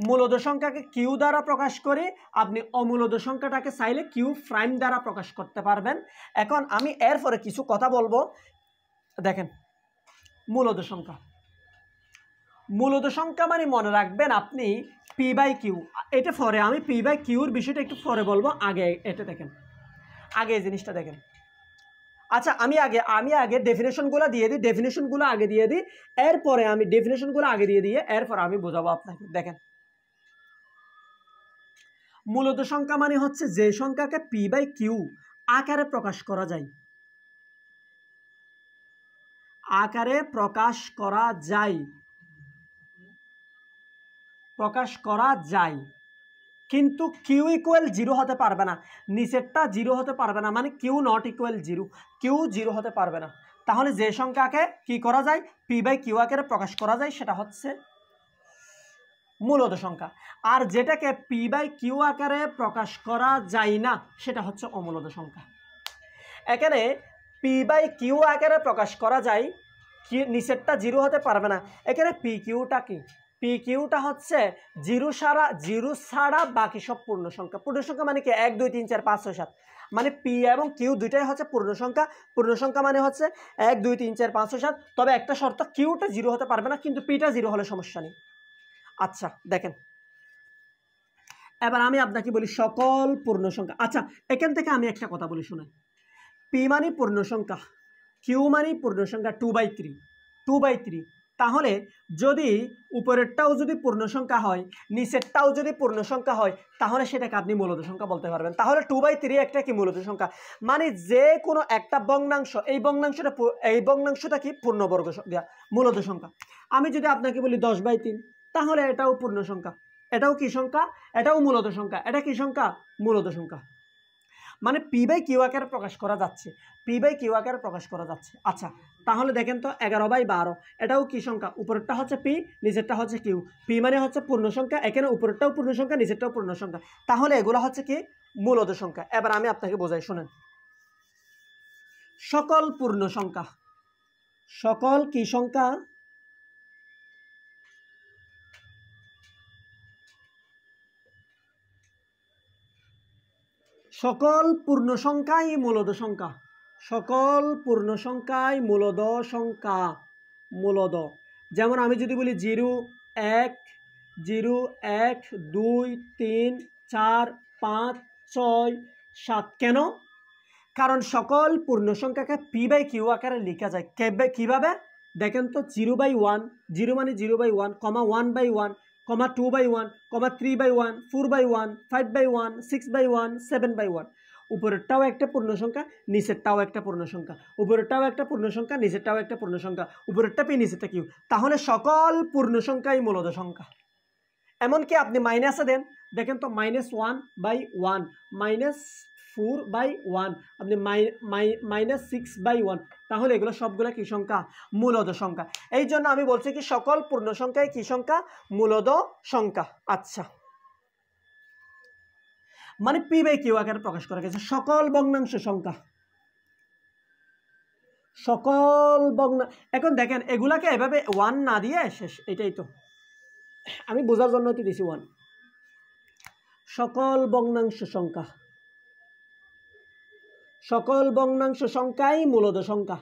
মূলদ সংখ্যাকে কিউ দ্বারা প্রকাশ করে আপনি অমূলদ সংখ্যাটাকে চাইলে কিউ প্রাইম দ্বারা প্রকাশ করতে পারবেন। এখন আমি এরপরে কিছু কথা বলবো। দেখেন, মূলদ সংখ্যা, মূলদ সংখ্যা মানে মনে রাখবেন আপনি পি বাই কিউ, এটা পরে আমি পি বাই কিউর বিষয়টা একটু পরে বলবো, আগে এটা দেখেন, আগে এই জিনিসটা দেখেন। আচ্ছা, আমি আগে ডেফিনেশনগুলো দিয়ে দিই, ডেফিনেশনগুলো আগে দিয়ে দিই, এরপরে আমি ডেফিনেশনগুলো আগে দিয়ে এরপর আমি বোঝাবো আপনাকে। দেখেন, মূলদ সংখ্যা মানে হচ্ছে যে সংখ্যাকে পি বাই কিউ আকারে প্রকাশ করা যায়, আকারে প্রকাশ করা যায়, প্রকাশ করা যায়, কিন্তু কিউ ইকুয়াল জিরো হতে পারবে না, নিচেরটা জিরো হতে পারবে না, মানে q not equal zero, q zero হতে পারবে না। তাহলে যে সংখ্যাকে কি করা যায়, পি বাই কিউ আকারে প্রকাশ করা যায়, সেটা হচ্ছে মূলদ সংখ্যা। আর যেটাকে পি বাই কিউ আকারে প্রকাশ করা যায় না, সেটা হচ্ছে অমূলদ সংখ্যা। এখানে পি বাই কিউ আকারে প্রকাশ করা যায়, কি নিচেরটা জিরো হতে পারবে না। এখানে পি কিউটা কি, পি কিউটা হচ্ছে জিরো ছাড়া বাকি সব পূর্ণ সংখ্যা। পূর্ণ সংখ্যা মানে কি 1 2 3 4 5 6 7, মানে পি এবং কিউ দুইটাই হচ্ছে পূর্ণ সংখ্যা। পূর্ণ সংখ্যা মানে হচ্ছে 1 2 3 4 5 6 7, তবে একটা শর্ত, কিউটা জিরো হতে পারবে না, কিন্তু পিটা জিরো হলে সমস্যা নেই। আচ্ছা দেখেন, এবার আমি আপনাকে বলি সকল পূর্ণ সংখ্যা। আচ্ছা, এখান থেকে আমি একটা কথা বলি শুনে, পি মানে পূর্ণ সংখ্যা, কিউ মানে পূর্ণ সংখ্যা 2/3, তাহলে যদি উপরেরটাও যদি পূর্ণ সংখ্যা হয়, নিচেরটাও যদি পূর্ণ সংখ্যা হয়, তাহলে সেটাকে আপনি মূলদ সংখ্যা বলতে পারবেন। তাহলে 2/3 একটা কি মূলদ সংখ্যা, মানে যে কোনো একটা ভগ্নাংশ, এই ভগ্নাংশটা কি পূর্ণবর্গ মূলদ সংখ্যা। আমি যদি আপনাকে বলি 10/3, তাহলে এটাও পূর্ণ সংখ্যা, এটাও কি সংখ্যা, এটাও মূলদ সংখ্যা, এটা কি সংখ্যা, মূলদ সংখ্যা। মানে পি বাই কিউ আকারে প্রকাশ করা যাচ্ছে, পি বাই কিউ আকারে প্রকাশ করা যাচ্ছে। আচ্ছা, তাহলে দেখেন তো 11/12, এটাও কি সংখ্যা, উপরেরটা হচ্ছে পি, নিচেরটা হচ্ছে কিউ। পি মানে হচ্ছে পূর্ণ সংখ্যা, এখানে উপরেরটাও পূর্ণ সংখ্যা, নিচেরটাও পূর্ণ সংখ্যা, তাহলে এগুলো হচ্ছে কি মূলদ সংখ্যা। এবার আমি আপনাকে বোঝাই শুনেন, সকল পূর্ণ সংখ্যা, সকল কি সংখ্যা, সকল পূর্ণ সংখ্যাই মূলদ সংখ্যা, সকল পূর্ণ সংখ্যাই মূলদ সংখ্যা, মূলদ। যেমন আমি যদি বলি 0 1 0 1 2 3 4 5 6 7, কেন? কারণ সকল পূর্ণ সংখ্যাকে পি বাই কিউ আকারে লেখা যায়। কিভাবে দেখেন তো, 0/1, 0 মানে 0/1, 1/1, 2/1, 3/1, 4/1, 5/1, 6/1, 7/1। উপরেরটাও একটা পূর্ণ সংখ্যা, নিচেরটাও একটা পূর্ণ সংখ্যা, উপরেরটাও একটা পূর্ণ সংখ্যা, নিচেরটাও একটা পূর্ণ সংখ্যা, উপরেরটা পি, নিচেরটা কিউ, তাহলে সকল পূর্ণ সংখ্যাই মূলদ সংখ্যা। এমনকি আপনি মাইনাসে দেন, দেখেন তো -1/1, -4/1, আপনি -6/1, তাহলে এগুলো সবগুলো কি সংখ্যা, মূলদ সংখ্যা। এই জন্য আমি বলছি কি সকল পূর্ণ সংখ্যাই কি সংখ্যা, মূলদ সংখ্যা। আচ্ছা, মানে পি বাই কিউ আকারে প্রকাশ করা গেছে সকল ভগ্নাংশ সংখ্যা, সকল এখন দেখেন এগুলাকে এভাবে 1 না দিয়ে শেষ, এটাই তো আমি বোঝার জন্য তো দিছি 1। সকল ভগ্নাংশ সংখ্যা, সকল ভগ্নাংশ সংখ্যাই মূলদ সংখ্যা।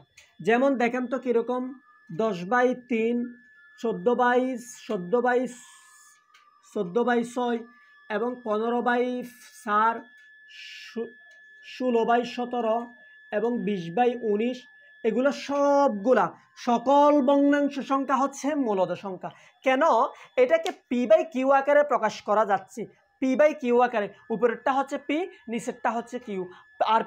যেমন দেখেন তো কিরকম, 10/3, 14/6 এবং 15/4, 16/17 এবং 20/19, এগুলো সবগুলা সকল ভগ্নাংশ সংখ্যা হচ্ছে মূলদ সংখ্যা। কেন? এটাকে পি বাই কিউ আকারে প্রকাশ করা যাচ্ছে, পি বাই কিউ আকারে, উপরেরটা হচ্ছে পি, নিচেরটা হচ্ছে কিউ, আর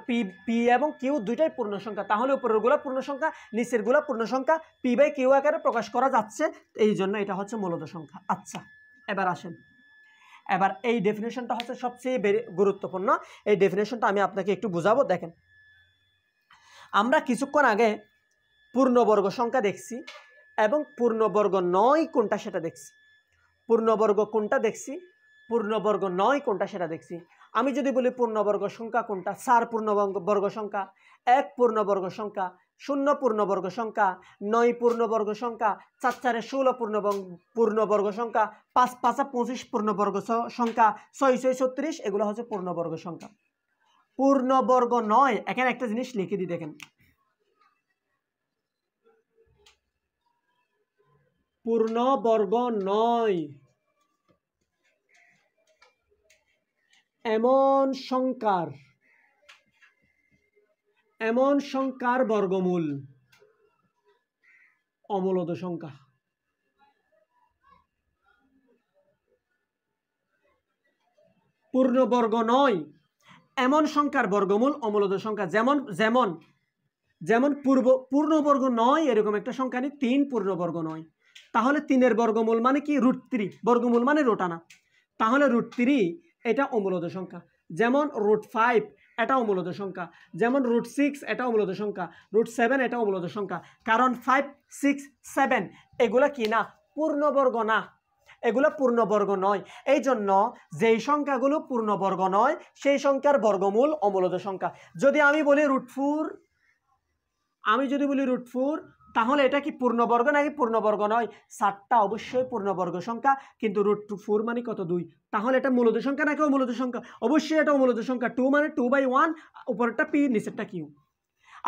পি এবং কিউ দুইটাই পূর্ণ সংখ্যা, তাহলে উপরেরগুলো পূর্ণ সংখ্যা, নিচেরগুলো পূর্ণ সংখ্যা, পি বাই কিউ আকারে প্রকাশ করা যাচ্ছে, এই জন্য এটা হচ্ছে মূলদ সংখ্যা। আচ্ছা, এবার আসেন, এবার এই ডেফিনেশনটা হচ্ছে সবচেয়ে গুরুত্বপূর্ণ, এই ডেফিনেশনটা আমি আপনাকে একটু বুঝাবো। দেখেন, আমরা কিছুক্ষণ আগে পূর্ণবর্গ সংখ্যা দেখছি এবং পূর্ণবর্গ নয় কোনটা সেটা দেখছি, পূর্ণবর্গ কোনটা দেখছি, পূর্ণবর্গ নয় কোনটা সেটা দেখছি। আমি যদি বলি পূর্ণবর্গ সংখ্যা কোনটা, 4 পূর্ণবর্গ সংখ্যা, 1 পূর্ণবর্গ সংখ্যা, 0 পূর্ণবর্গ সংখ্যা, 9 পূর্ণবর্গ সংখ্যা, 4 4 16 পূর্ণবর্গ সংখ্যা, 5 5 25 পূর্ণবর্গ সংখ্যা, 6 6 36 এগুলো হচ্ছে পূর্ণবর্গ সংখ্যা। পূর্ণবর্গ নয়, এখানে একটা জিনিস লিখে দিই দেখেন, পূর্ণবর্গ নয় এমন সংখ্যার বর্গমূল অমূলদ সংখ্যা। পূর্ণবর্গ নয় এমন সংখ্যার বর্গমূল অমূলদ সংখ্যা। যেমন যেমন যেমন পূর্ণবর্গ নয় এরকম একটা সংখ্যা নেই 3 পূর্ণবর্গ নয়, তাহলে 3 বর্গমূল মানে কি √3, বর্গমূল মানে রোটানা, তাহলে √3 এটা অমূলদ সংখ্যা। যেমন √5 এটা অমূলদ সংখ্যা, যেমন √6 এটা অমূলদ সংখ্যা, √7 এটা অমূলদ সংখ্যা। কারণ 5 6 7 এগুলা কি না, পূর্ণবর্গ না, এগুলো পূর্ণবর্গ নয়। এই জন্য যেই সংখ্যাগুলো পূর্ণবর্গ নয় সেই সংখ্যার বর্গমূল অমূলদ সংখ্যা। যদি আমি বলি √4, তাহলে এটা কি পূর্ণবর্গ নাকি পূর্ণবর্গ নয়? 7টা অবশ্যই পূর্ণবর্গ সংখ্যা, কিন্তু √4 মানে কত 2, তাহলে এটা মূলদ সংখ্যা নাকি অমূলদ সংখ্যা? অবশ্যই এটা অমূলদ সংখ্যা। 2 মানে 2/1, উপরেরটা p নিচেরটা q।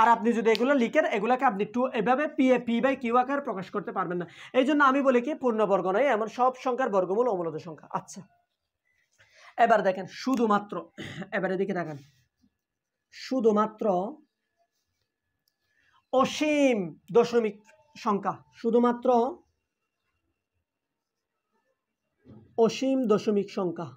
আর আপনি যদি এগুলো লিখেন, এগুলোকে আপনি 2 এভাবে p/q আকারে প্রকাশ করতে পারবেন না। এই জন্য আমি বলি কি পূর্ণবর্গ নয় এমন সব সংখ্যার বর্গমূল অমূলদ সংখ্যা। আচ্ছা, এবার দেখেন শুধুমাত্র, এবারে দিকে দেখেন, শুধুমাত্র অসীম দশমিক সংখ্যা, শুধুমাত্র অসীম দশমিক সংখ্যা,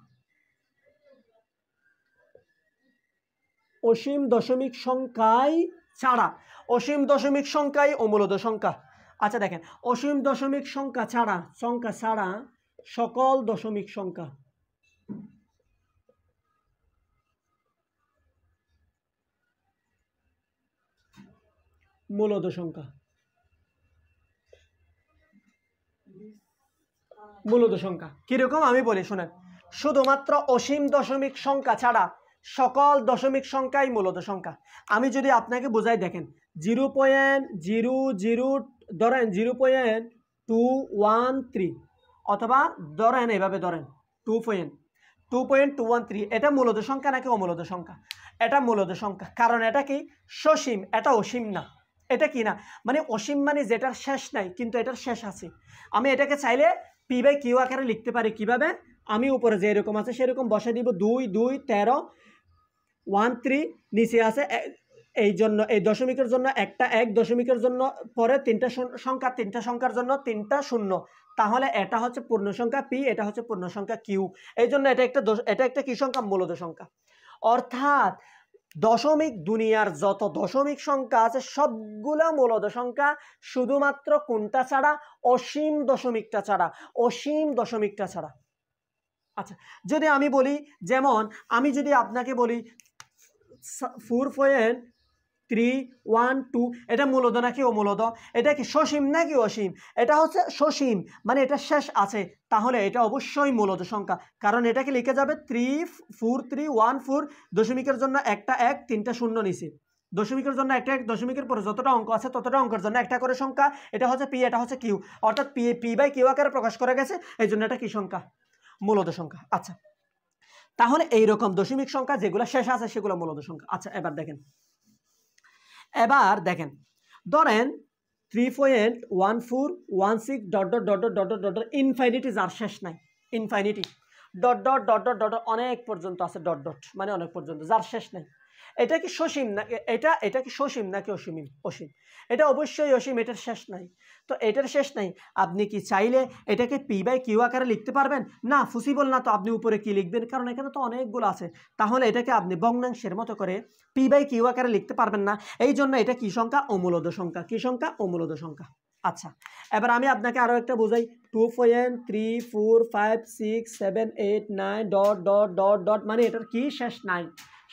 অসীম দশমিক সংখ্যায় ছাড়া, অসীম দশমিক সংখ্যাই অমূলদ সংখ্যা। আচ্ছা দেখেন, অসীম দশমিক সংখ্যা ছাড়া সকল দশমিক সংখ্যা মূলদ সংখ্যা। মূলদ সংখ্যা কিরকম আমি বলি শুনেন, শুধুমাত্র অসীম দশমিক সংখ্যা ছাড়া সকল দশমিক সংখ্যাই মূলদ সংখ্যা। আমি যদি আপনাকে বোঝাই দেখেন, 0.00 ধরেন 0.213 অথবা ধরেন এভাবে ধরেন 2.213, এটা মূলদ সংখ্যা নাকি অমূলদ সংখ্যা? এটা মূলদ সংখ্যা। কারণ এটা কি সসীম, এটা অসীম না। এটা কি না, মানে অসীম মানে যেটার শেষ নাই কিন্তু এটার শেষ আছে। আমি এটাকে চাইলে p/q আকারে লিখতে পারি। কিভাবে? আমি উপরে যে এরকম আছে সেরকম বসে দিব 2 2 13 13, নিচে আছে এই জন্য এই দশমিকের জন্য একটা 1, দশমিকের জন্য পরে 3টা সংখ্যা, 3টা সংখ্যার জন্য 3টা 0, তাহলে এটা হচ্ছে পূর্ণ সংখ্যা p, এটা হচ্ছে পূর্ণ সংখ্যা q। এই জন্য এটা একটা কি সংখ্যা? মূলদ সংখ্যা। অর্থাৎ দশমিক দুনিয়ার যত দশমিক সংখ্যা আছে সবগুলা মূলদ সংখ্যা, শুধুমাত্র কোনটা ছাড়া? অসীম দশমিকটা ছাড়া, অসীম দশমিকটা ছাড়া। আচ্ছা, যদি আমি বলি, যেমন আমি যদি আপনাকে বলি 4.312, এটা মূলদ নাকি অমূলদ? এটা কি সসীম নাকি অসীম? এটা হচ্ছে সসীম, মানে এটা শেষ আছে, তাহলে এটা অবশ্যই মূলদ সংখ্যা। কারণ এটাকে লিখে যাবে 34314, দশমিকের জন্য একটা 1, 3টা 0 নিচে, দশমিকের জন্য একটা 1, দশমিকের পরে যতটা অঙ্ক আছে ততটা অঙ্কের জন্য একটা করে সংখ্যা। এটা হচ্ছে p, এটা হচ্ছে q, অর্থাৎ p/q আকারে প্রকাশ করা গেছে, এই জন্য এটা কি সংখ্যা? মূলদ সংখ্যা। আচ্ছা, তাহলে এইরকম দশমিক সংখ্যা যেগুলো শেষ আছে সেগুলো মূলদ সংখ্যা। আচ্ছা, এবার দেখেন ধরেন 3.1416 ... ইনফাইনিটি, যার শেষ নাই, ইনফাইনিটি ... অনেক পর্যন্ত আছে, মানে অনেক পর্যন্ত, যার শেষ নাই। এটা কি সসীম না? এটা কি সসীম নাকি অসীম? অসীম। এটা অবশ্যই অসীম, এটার শেষ নাই। তো এটার শেষ নাই, আপনি কি চাইলে এটাকে p/q আকারে লিখতে পারবেন? না, পসিবল না। তো আপনি উপরে কি লিখবেন? কারণ এখানে তো অনেকগুলো আছে, তাহলে এটাকে আপনি ভগ্নাংশের মতো করে p/q আকারে লিখতে পারবেন না। এই জন্য এটা কি সংখ্যা? অমূলদ সংখ্যা। কি সংখ্যা? অমূলদ সংখ্যা। আচ্ছা, এবার আমি আপনাকে আরো একটা বোঝাই। 2.3456789 ... মানে এটার কি শেষ নাই?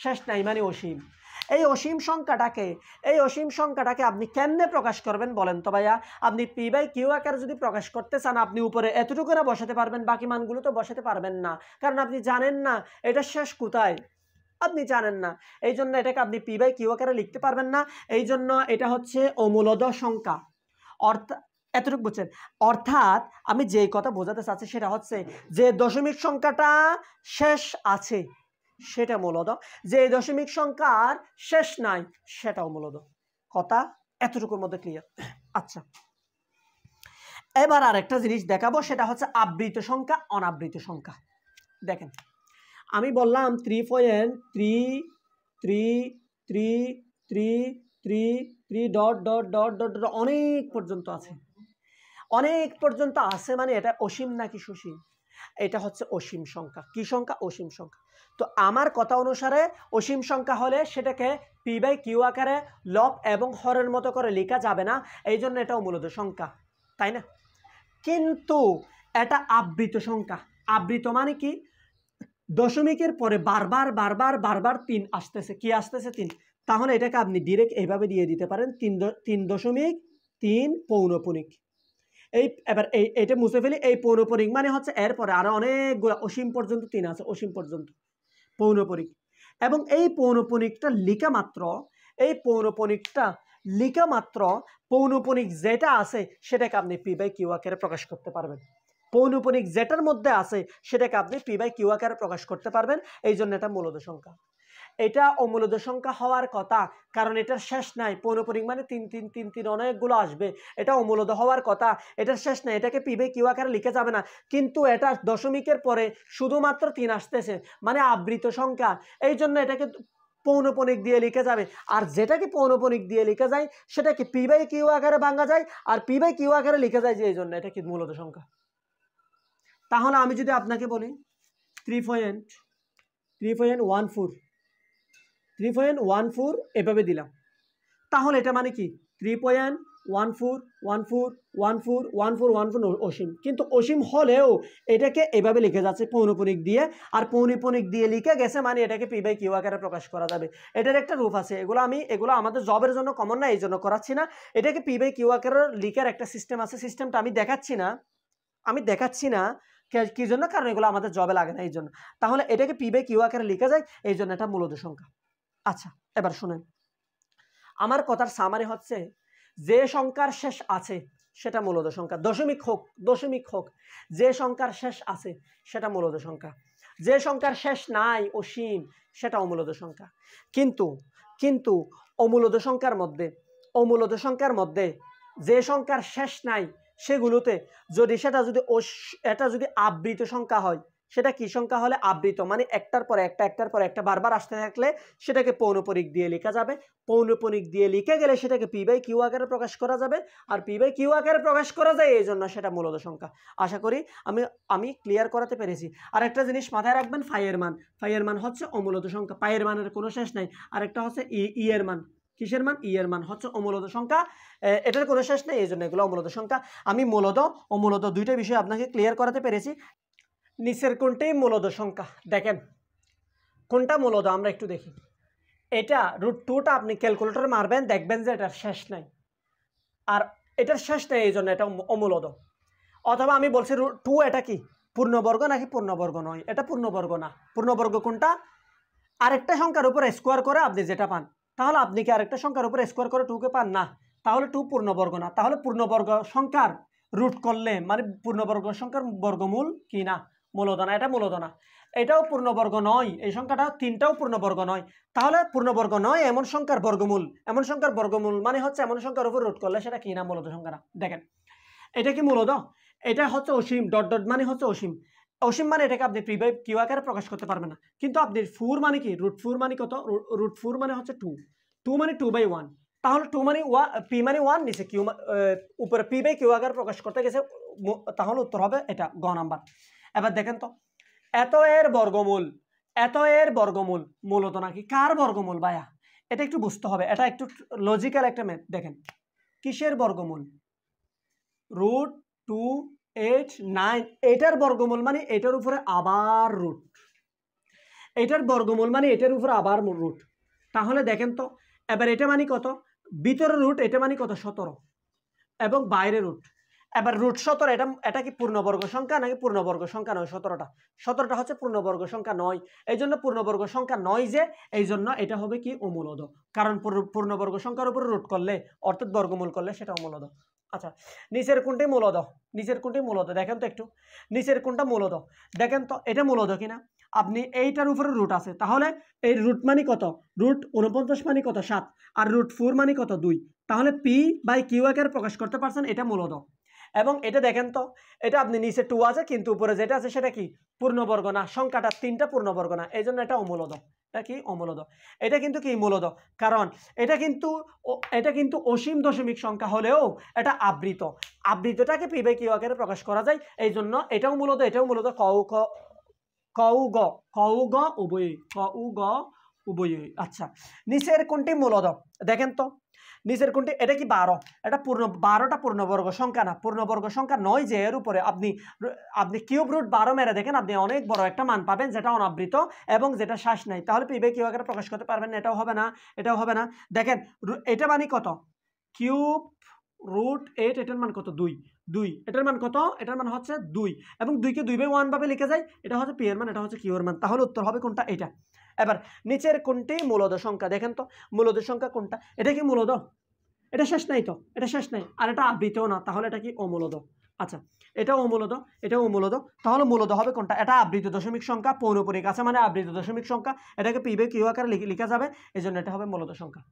শেষ নাই মানে অসীম। এই অসীম সংখ্যাটাকে আপনি কেমনে প্রকাশ করবেন বলেন তো ভাইয়া? আপনি p/q আকারে যদি প্রকাশ করতে চান, আপনি উপরে এতটুকু না বসাতে পারবেন, বাকি মানগুলো তো বসাতে পারবেন না, কারণ আপনি জানেন না এটা শেষ কোথায়। আপনি জানেন না, এই জন্য এটাকে আপনি পি বাই কিউ আকারে লিখতে পারবেন না। এই জন্য এটা হচ্ছে অমূলদ সংখ্যা। অর্থাৎ এতটুকু বুঝছেন? অর্থাৎ আমি যে কথা বোঝাতে চাচ্ছি সেটা হচ্ছে যে দশমিক সংখ্যাটা শেষ আছে সেটা মূলদ, যে দশমিক সংখ্যার শেষ নাই সেটাও মূলদ। কথা এতটুকুর মধ্যে ক্লিয়ার? আচ্ছা, এবার আরেকটা জিনিস দেখাবো, সেটা হচ্ছে আবৃত সংখ্যা, অনাবৃত সংখ্যা। দেখেন, আমি বললাম 3.3333333 dot dot dot dot dot অনেক পর্যন্ত আছে। অনেক পর্যন্ত আছে মানে এটা অসীম নাকি সসীম? এটা হচ্ছে অসীম সংখ্যা। কি সংখ্যা? অসীম সংখ্যা। তো আমার কথা অনুসারে অসীম সংখ্যা হলে সেটাকে পি বাই কিউ আকারে লব এবং হরের মতো করে লেখা যাবে না, এই জন্য এটাও মূলত সংখ্যা, তাই না? কিন্তু এটা আবৃত সংখ্যা। আবৃত মানে কি? দশমিকের পরে বারবার বারবার বারবার 3 আসতেছে। কি আসতেছে? 3। তাহলে এটাকে আপনি ডিরেক্ট এইভাবে দিয়ে দিতে পারেন 3.3 পৌনপুনিক। এবার এটা মুছে ফেলি। এই পৌনপুনিক মানে হচ্ছে এরপরে আরো অনেকগুলো অসীম পর্যন্ত 3 আছে, অসীম পর্যন্ত পৌনপুনিক। এবং এই পৌনপুনিকটা লিখা মাত্র, এই পৌনপুনিকটা লিখা মাত্র পৌনপুনিক যেটা আছে সেটাকে আপনি পি বাই কিউ আকারে প্রকাশ করতে পারবেন। পৌনপুনিক যেটার মধ্যে আছে সেটাকে আপনি পি বাই কিউ আকারে প্রকাশ করতে পারবেন। এই জন্য এটা মূলদ সংখ্যা। এটা অমূলদ সংখ্যা হওয়ার কথা, কারণ এটার শেষ নাই। পৌনপুনিক মানে 3 অনেকগুলো আসবে, এটা অমূলদ হওয়ার কথা, এটার শেষ নাই, এটাকে পি বাই কিউ আকারে লিখে যাবে না। কিন্তু এটা দশমিকের পরে শুধুমাত্র 3 আসতেছে মানে আবৃত সংখ্যা, এই জন্য এটাকে পৌনপুনিক দিয়ে লিখে যাবে। আর যেটাকে পৌনপুনিক দিয়ে লিখে যায় সেটাকে পি বাই কিউ আকারে ভাঙা যায়, আর পি বাই কিউ আকারে লিখে যায়, যে এই জন্য এটা কি মূলদ সংখ্যা। তাহলে আমি যদি আপনাকে বলি 3.14 এভাবে দিলাম, তাহলে এটা মানে কি 3.14 অসীম। কিন্তু অসীম হলেও এটাকে এভাবে লিখে যাচ্ছে পৌনপুনিক দিয়ে, আর পৌনপুনিক দিয়ে লিখে গেছে মানে এটাকে পি বাই কিউ আকারে প্রকাশ করা যাবে। এটার একটা রূপ আছে, এগুলো আমাদের জবের জন্য কমন না, এই জন্য করাচ্ছি না। এটাকে পি বাই কিউ আকারে লিখার একটা সিস্টেম আছে, সিস্টেমটা আমি দেখাচ্ছি না কি জন্য, কারণ এগুলো আমাদের জবে লাগে না এই জন্য। তাহলে এটাকে পি বাই কিউ আকারে লিখা যায়, এই জন্য এটা মূলদ সংখ্যা। আচ্ছা, এবার শুনেন, আমার কথার সামারি হচ্ছে যে সংখ্যার শেষ আছে সেটা মূলদ সংখ্যা, দশমিক হোক, যে সংখ্যার শেষ আছে সেটা মূলদ সংখ্যা। যে সংখ্যার শেষ নাই, অসীম, সেটা অমূলদ সংখ্যা। কিন্তু অমূলদ সংখ্যার মধ্যে যে সংখ্যার শেষ নাই সেগুলোতে এটা যদি আবৃত সংখ্যা হয়, সেটা কি সংখ্যা হলে? আবৃত মানে একটার পর একটা বারবার আসতে থাকলে সেটাকে পৌনপুনিক দিয়ে লেখা যাবে। পৌনপুনিক দিয়ে লিখে গেলে সেটাকে পি বাই কিউ আকারে প্রকাশ করা যাবে, আর পি বাই কিউ আকারে প্রকাশ করা যায়, এই জন্য সেটা মূলদ সংখ্যা। আশা করি আমি ক্লিয়ার করাতে পেরেছি। আর একটা জিনিস মাথায় রাখবেন, ফাইয়ের মান হচ্ছে অমূলদ সংখ্যা। পায়ের মানের কোনো শেষ নাই। আর একটা হচ্ছে ই এর মান। কিসের মান? ই এর মান হচ্ছে অমূলদ সংখ্যা, এটার কোনো শেষ নেই, এই জন্য এগুলো অমূলদ সংখ্যা। আমি মূলদ অমূলদ দুইটা বিষয় আপনাকে ক্লিয়ার করাতে পেরেছি। নিচের কোনটাই মূলদ সংখ্যা? দেখেন কোনটা মূলদ আমরা একটু দেখি। এটা √2টা আপনি ক্যালকুলেটরে মারবেন, দেখবেন যে এটার শেষ নাই, আর এটার শেষ নেই, এই জন্য এটা অমূলদ। অথবা আমি বলছি √2 এটা কি পূর্ণবর্গ নাকি পূর্ণবর্গ নয়? এটা পূর্ণবর্গ না। পূর্ণবর্গ কোনটা? আরেকটা সংখ্যার উপর স্কোয়ার করে আপনি যেটা পান। তাহলে আপনি কি আরেকটা সংখ্যার উপর স্কোয়ার করে 2কে পান? না। তাহলে 2 পূর্ণবর্গ না। তাহলে পূর্ণবর্গ সংখ্যার রুট করলে মানে পূর্ণবর্গ সংখ্যার বর্গমূল কি না? মূলদ না। এটা মূলদ না। এটাও পূর্ণবর্গ নয়, এই সংখ্যাটা 3টাও পূর্ণবর্গ নয়। তাহলে পূর্ণবর্গ নয় এমন সংখ্যার বর্গমূল মানে হচ্ছে এমন সংখ্যার উপর রুট করলে সেটা কি না? মূলদ সংখ্যা না। দেখেন এটা কি মূলদ? এটা হচ্ছে অসীম। ডট ডট মানে হচ্ছে অসীম। অসীম মানে এটাকে আপনি পি বাই কিউ আকারে প্রকাশ করতে পারবেন না। কিন্তু আপনি 4 মানে কি? √4 মানে কত? √4 মানে হচ্ছে 2 মানে 2/1। তাহলে 2 মানে পি মানে 1, নিচে কিউ উপরে পি বাই কিউ আকারে প্রকাশ করতে গেছে, তাহলে উত্তর হবে এটা গ নাম্বার। এবার দেখেন তো, এত এর বর্গমূল মূলত নাকি কার বর্গমূল ভাইয়া? এটা একটু বুঝতে হবে, এটা একটু লজিক্যাল একটা ম্যাথ। দেখেন কিসের বর্গমূল? √289, এটার বর্গমূল মানে এটার উপরে আবার রুট, এটার বর্গমূল মানে এটার উপরে আবার রুট। তাহলে দেখেন তো, এবার এটা মানে কত? ভিতরে রুট, এটা মানে কত? 17, এবং বাইরে রুট। এবার রুট 17 এটা কি পূর্ণবর্গ সংখ্যা নাকি পূর্ণবর্গ সংখ্যা নয়? 17টা হচ্ছে পূর্ণবর্গ সংখ্যা নয়, এই জন্য পূর্ণবর্গ সংখ্যা নয় যে, এই জন্য এটা হবে কি অমূলদ, কারণ পূর্ণবর্গ সংখ্যার উপর রুট করলে অর্থাৎ বর্গমূল করলে সেটা অমূলদ। আচ্ছা, নিচের কোনটি মূলদ? নিচের কোনটি মূলদ দেখেন তো একটু, নিচের কোনটা মূলদ দেখেন তো, এটা মূলদ কিনা। আপনি এইটার উপরে রুট আছে, তাহলে এই রুট মানে কত? রুট 49 মানে কত? 7। আর রুট 4 মানে কত? 2। তাহলে পি বাই কিউ আকারে প্রকাশ করতে পারছেন, এটা মূলদ। এবং এটা দেখেন তো, এটা আপনি নিচে 2 আছে কিন্তু উপরে যেটা আছে সেটা কি পূর্ণবর্গ না, সংখ্যাটা 3টা পূর্ণবর্গ না, এই জন্য এটা অমূলদ। এটা কি অমূলদ। এটা কিন্তু কি মূলদ, কারণ এটা কিন্তু অসীম দশমিক সংখ্যা হলেও এটা আবৃত, আবৃতটাকে পি বাই কিউ আকারে প্রকাশ করা যায়, এই জন্য এটাও মূলদ, এটাও মূলদ। ক উ গ উভয়ই। আচ্ছা, নিচের কোনটি মূলদ দেখেন তো, নিচের কোনটি? এটা কি 12, এটা 12টা পূর্ণবর্গ সংখ্যা না, পূর্ণবর্গ সংখ্যা নয় যে, এর উপরে আপনি কিউব রুট 12 মেরে দেখেন, আপনি অনেক বড় একটা মান পাবেন যেটা অনাবৃত এবং যেটা শ্বাস নাই, তাহলে পি বাই কিউ আকারে প্রকাশ করতে পারবেন না, এটাও হবে না, এটাও হবে না। দেখেন এটা মানে কত? কিউব রুট 8, এটার মান কত? 2, এটার মান কত? এটার মান হচ্ছে 2, এবং 2কে 2/1 ভাবে লিখে যায়, এটা হচ্ছে পি এর মান, এটা হচ্ছে কিউ এর মান, তাহলে উত্তর হবে কোনটা? এটা। এবার নিচের কোনটি মূলদ সংখ্যা দেখেন তো, মূলদ সংখ্যা কোনটা? এটা কি মূলদ? এটা শেষ নাই তো, এটা শেষ নাই, আর এটা আবৃতও না, তাহলে এটা কি অমূলদ। আচ্ছা, এটাও অমূলদ, এটাও অমূলদ, তাহলে মূলদ হবে কোনটা? এটা আবৃত দশমিক সংখ্যা, পৌনপুনিক আছে মানে আবৃত দশমিক সংখ্যা, এটাকে পি বাই কিউ আকারে লেখা যাবে, এই জন্য এটা হবে মূলদ সংখ্যা।